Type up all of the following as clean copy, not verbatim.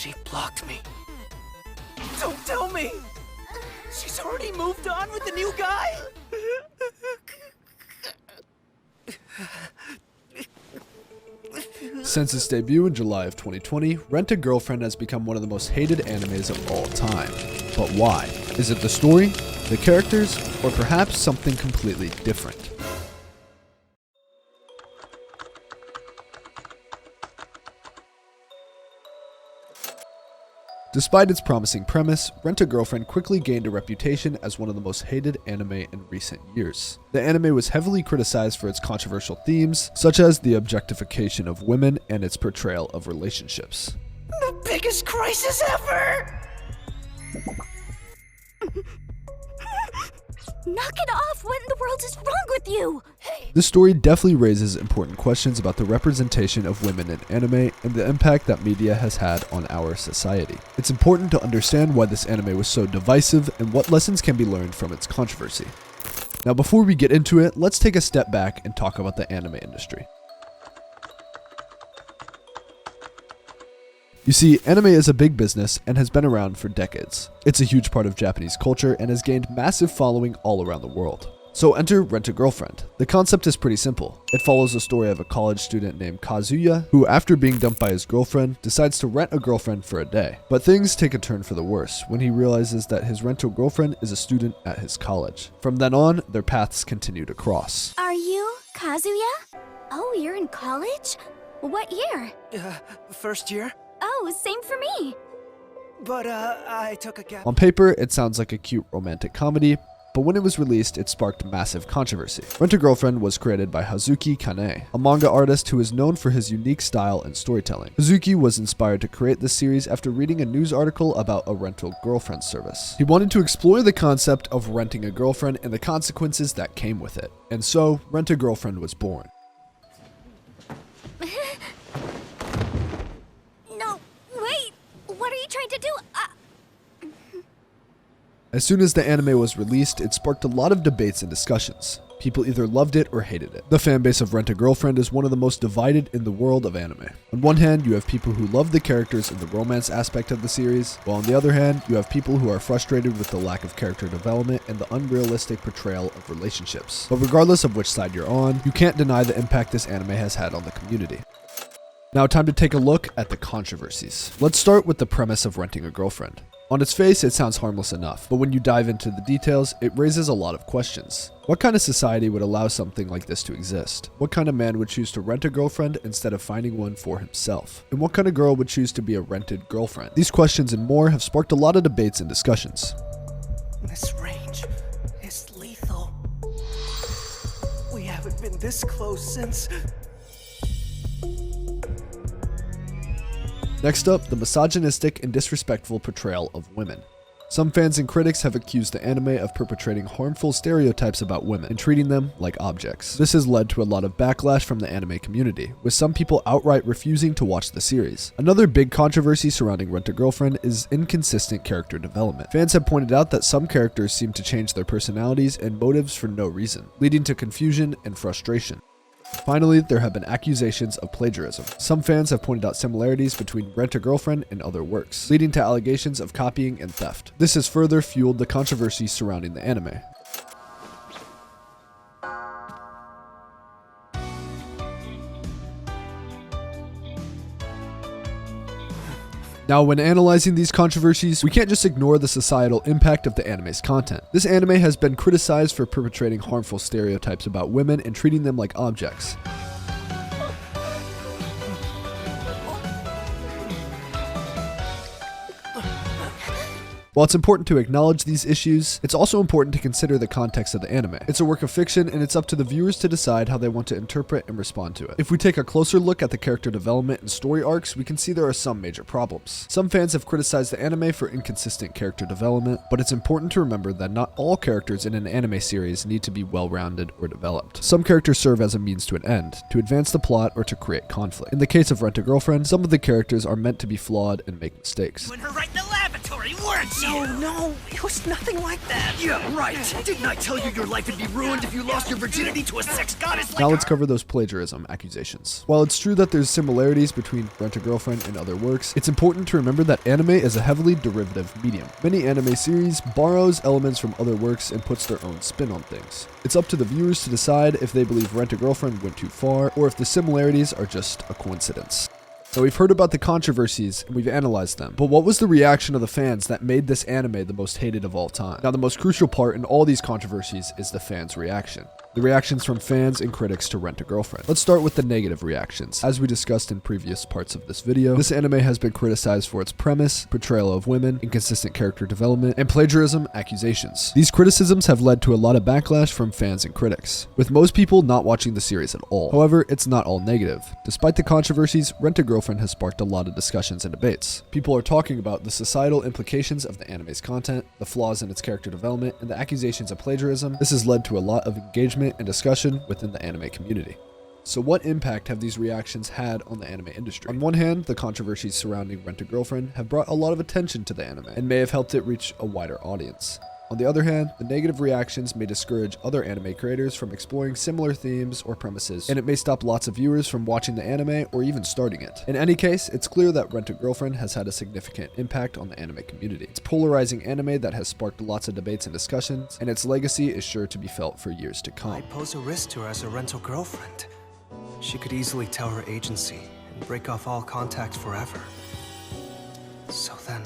She blocked me. Don't tell me! She's already moved on with the new guy? Since its debut in July of 2020, Rent-a-Girlfriend has become one of the most hated animes of all time. But why? Is it the story, the characters, or perhaps something completely different? Despite its promising premise, Rent-a-Girlfriend quickly gained a reputation as one of the most hated anime in recent years. The anime was heavily criticized for its controversial themes, such as the objectification of women and its portrayal of relationships. The biggest crisis ever! Knock it off! What in the world is wrong with you? This story definitely raises important questions about the representation of women in anime and the impact that media has had on our society. It's important to understand why this anime was so divisive and what lessons can be learned from its controversy. Now, before we get into it, let's take a step back and talk about the anime industry. You see, anime is a big business and has been around for decades. It's a huge part of Japanese culture and has gained massive following all around the world. So enter Rent-a-Girlfriend. The concept is pretty simple. It follows the story of a college student named Kazuya, who after being dumped by his girlfriend, decides to rent a girlfriend for a day. But things take a turn for the worse when he realizes that his rent-a-girlfriend is a student at his college. From then on, their paths continue to cross. Are you Kazuya? Oh, you're in college? What year? First year? Oh, same for me. But, I took a gap. On paper, it sounds like a cute romantic comedy, but when it was released, it sparked massive controversy. Rent-a-Girlfriend was created by Hazuki Kane, a manga artist who is known for his unique style and storytelling. Hazuki was inspired to create this series after reading a news article about a rental girlfriend service. He wanted to explore the concept of renting a girlfriend and the consequences that came with it. And so, Rent-a-Girlfriend was born. No, wait! What are you trying to do? As soon as the anime was released, it sparked a lot of debates and discussions. People either loved it or hated it. The fanbase of Rent-a-Girlfriend is one of the most divided in the world of anime. On one hand, you have people who love the characters and the romance aspect of the series, while on the other hand, you have people who are frustrated with the lack of character development and the unrealistic portrayal of relationships. But regardless of which side you're on, you can't deny the impact this anime has had on the community. Now, time to take a look at the controversies. Let's start with the premise of renting a girlfriend. On its face, it sounds harmless enough, but when you dive into the details, it raises a lot of questions. What kind of society would allow something like this to exist? What kind of man would choose to rent a girlfriend instead of finding one for himself? And what kind of girl would choose to be a rented girlfriend? These questions and more have sparked a lot of debates and discussions. This range is lethal. We haven't been this close since... Next up, the misogynistic and disrespectful portrayal of women. Some fans and critics have accused the anime of perpetrating harmful stereotypes about women and treating them like objects. This has led to a lot of backlash from the anime community, with some people outright refusing to watch the series. Another big controversy surrounding Rent-a-Girlfriend is inconsistent character development. Fans have pointed out that some characters seem to change their personalities and motives for no reason, leading to confusion and frustration. Finally, there have been accusations of plagiarism. Some fans have pointed out similarities between Rent-a-Girlfriend and other works, leading to allegations of copying and theft. This has further fueled the controversy surrounding the anime. Now, when analyzing these controversies, we can't just ignore the societal impact of the anime's content. This anime has been criticized for perpetrating harmful stereotypes about women and treating them like objects. While it's important to acknowledge these issues, it's also important to consider the context of the anime. It's a work of fiction, and it's up to the viewers to decide how they want to interpret and respond to it. If we take a closer look at the character development and story arcs, we can see there are some major problems. Some fans have criticized the anime for inconsistent character development, but it's important to remember that not all characters in an anime series need to be well-rounded or developed. Some characters serve as a means to an end, to advance the plot or to create conflict. In the case of Rent-a-Girlfriend, some of the characters are meant to be flawed and make mistakes. Put her right in the lavatory! sorry, weren't you? No, it was nothing like that. Yeah, right. Didn't I tell you your life would be ruined if you lost your virginity to a sex goddess like Now let's her? cover those plagiarism accusations. While it's true that there's similarities between Rent-A-Girlfriend and other works, it's important to remember that anime is a heavily derivative medium. Many anime series borrows elements from other works and puts their own spin on things. It's up to the viewers to decide if they believe Rent-A-Girlfriend went too far, or if the similarities are just a coincidence. So we've heard about the controversies and we've analyzed them, but what was the reaction of the fans that made this anime the most hated of all time? Now the most crucial part in all these controversies is the fans' reaction. The reactions from fans and critics to Rent-A-Girlfriend. Let's start with the negative reactions. As we discussed in previous parts of this video, this anime has been criticized for its premise, portrayal of women, inconsistent character development, and plagiarism accusations. These criticisms have led to a lot of backlash from fans and critics, with most people not watching the series at all. However, it's not all negative. Despite the controversies, Rent-A-Girlfriend has sparked a lot of discussions and debates. People are talking about the societal implications of the anime's content, the flaws in its character development, and the accusations of plagiarism. This has led to a lot of engagement and discussion within the anime community. So what impact have these reactions had on the anime industry? On one hand, the controversies surrounding Rent-A-Girlfriend have brought a lot of attention to the anime and may have helped it reach a wider audience. On the other hand, the negative reactions may discourage other anime creators from exploring similar themes or premises, and it may stop lots of viewers from watching the anime or even starting it. In any case, it's clear that Rent-A-Girlfriend has had a significant impact on the anime community. It's polarizing anime that has sparked lots of debates and discussions, and its legacy is sure to be felt for years to come. I pose a risk to her as a rental girlfriend. She could easily tell her agency and break off all contact forever. So then...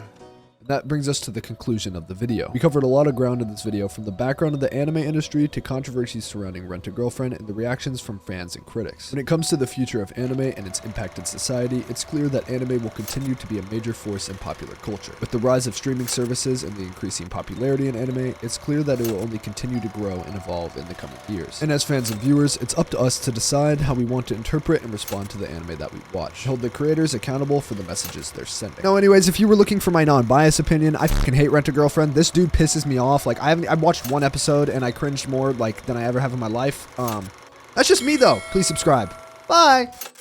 That brings us to the conclusion of the video. We covered a lot of ground in this video, from the background of the anime industry to controversies surrounding Rent-A-Girlfriend and the reactions from fans and critics. When it comes to the future of anime and its impact in society, it's clear that anime will continue to be a major force in popular culture. With the rise of streaming services and the increasing popularity in anime, it's clear that it will only continue to grow and evolve in the coming years. And as fans and viewers, it's up to us to decide how we want to interpret and respond to the anime that we watch. Hold the creators accountable for the messages they're sending. Now anyways, if you were looking for my non-biased opinion, I fucking hate Rent-A-Girlfriend. This dude pisses me off. Like, I watched one episode and I cringed more like than I ever have in my life. That's just me though. Please subscribe. Bye.